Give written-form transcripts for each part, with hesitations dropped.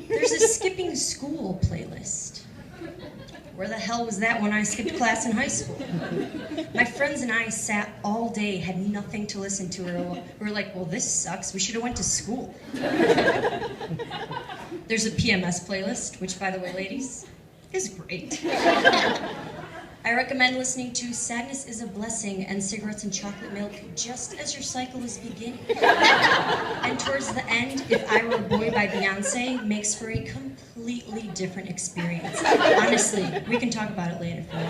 There's a skipping school playlist. Where the hell was that when I skipped class in high school? My friends and I sat all day, had nothing to listen to. We were like, well, this sucks. We should have went to school. There's a PMS playlist, which, by the way, ladies, is great. I recommend listening to Sadness is a Blessing and Cigarettes and Chocolate Milk just as your cycle is beginning. And towards the end, If I Were a Boy by Beyonce makes for a completely different experience. Honestly, we can talk about it later if you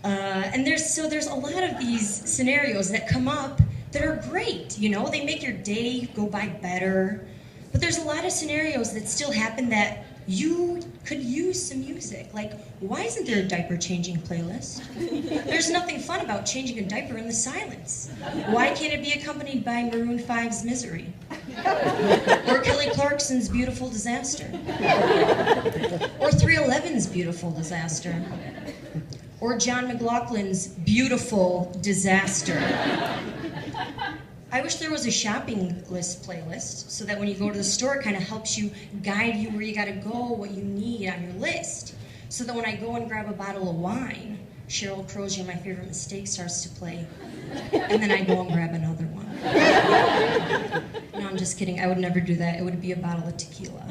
want. And there's a lot of these scenarios that come up that are great, you know? They make your day go by better. But there's a lot of scenarios that still happen that you could use some music. Like, why isn't there a diaper changing playlist? There's nothing fun about changing a diaper in the silence. Why can't it be accompanied by Maroon 5's Misery? Or Kelly Clarkson's Beautiful Disaster? Or 311's Beautiful Disaster? Or John McLaughlin's Beautiful Disaster? I wish there was a shopping list playlist so that when you go to the store, it kind of helps you, guide you where you gotta go, what you need on your list. So that when I go and grab a bottle of wine, Sheryl Crow's You're My Favorite Mistake starts to play, and then I go and grab another one. No, I'm just kidding, I would never do that. It would be a bottle of tequila.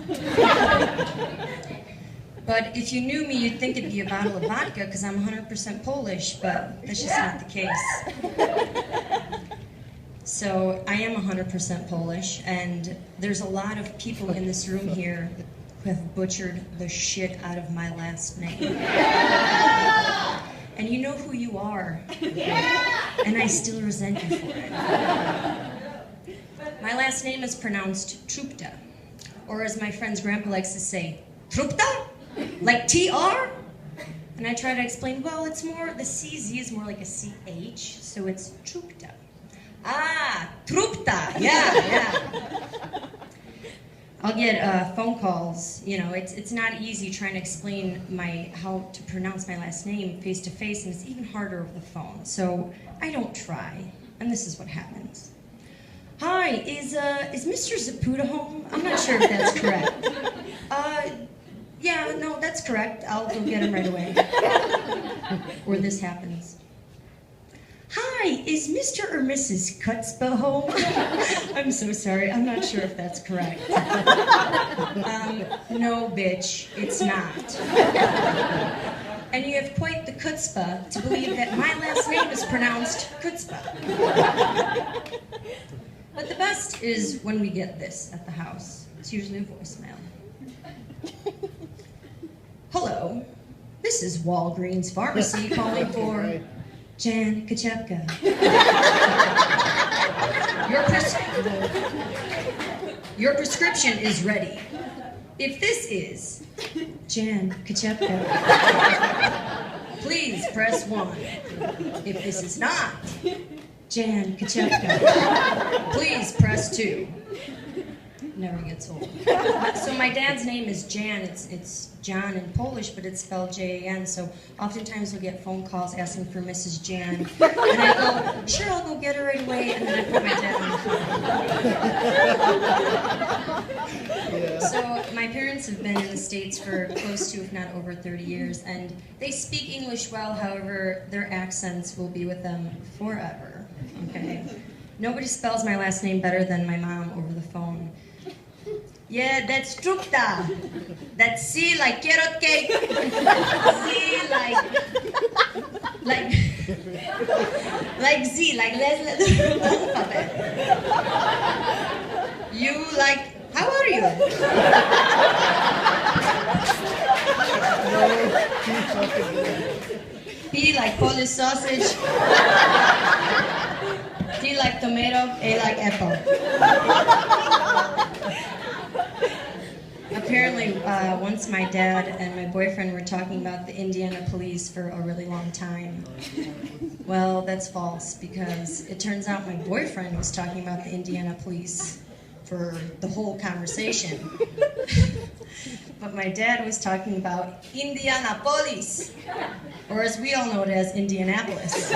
But if you knew me, you'd think it'd be a bottle of vodka, because I'm 100% Polish, but that's just not the case. So I am 100% Polish, and there's a lot of people in this room here who have butchered the shit out of my last name. And you know who you are, and I still resent you for it. My last name is pronounced Czupta, or as my friend's grandpa likes to say, Czupta? Like T-R? And I try to explain, well, it's more, the CZ is more like a CH, so it's Czupta. Ah, Czupta, yeah. I'll get phone calls, you know, it's not easy trying to explain how to pronounce my last name face to face, and it's even harder over the phone, so I don't try, and this is what happens. Hi, is Mr. Czupta home? I'm not sure if that's correct. Yeah, no, that's correct, I'll go get him right away. Or this happens. Hi, is Mr. or Mrs. Kutzba home? I'm so sorry, I'm not sure if that's correct. No, bitch, it's not. And you have quite the chutzpah to believe that my last name is pronounced Kutzba. But the best is when we get this at the house. It's usually a voicemail. Hello, this is Walgreens Pharmacy calling for Jan Kachepka. Your prescription is ready. If this is Jan Kachepka, please press 1. If this is not Jan Kachepka, please press 2. Never gets old. So my dad's name is Jan. It's John in Polish, but it's spelled Jan. So oftentimes we'll get phone calls asking for Mrs. Jan, and I go, sure, I'll go get her right away, and then I put my dad on the phone. So my parents have been in the States for close to, if not over 30 years, and they speak English well. However, their accents will be with them forever. Okay. Nobody spells my last name better than my mom over the phone. Yeah, that's Czupta. That's C like carrot cake. C like Z, like les alphabet. You like, how are you? P like Polish sausage. T like tomato, A like apple. Apparently, once my dad and my boyfriend were talking about the Indiana police for a really long time. Well, that's false, because it turns out my boyfriend was talking about the Indiana police for the whole conversation. But my dad was talking about Indianapolis, or as we all know it as, Indianapolis.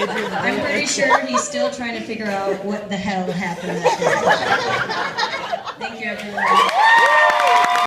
I'm pretty sure he's still trying to figure out what the hell happened that day. Thank you, everyone.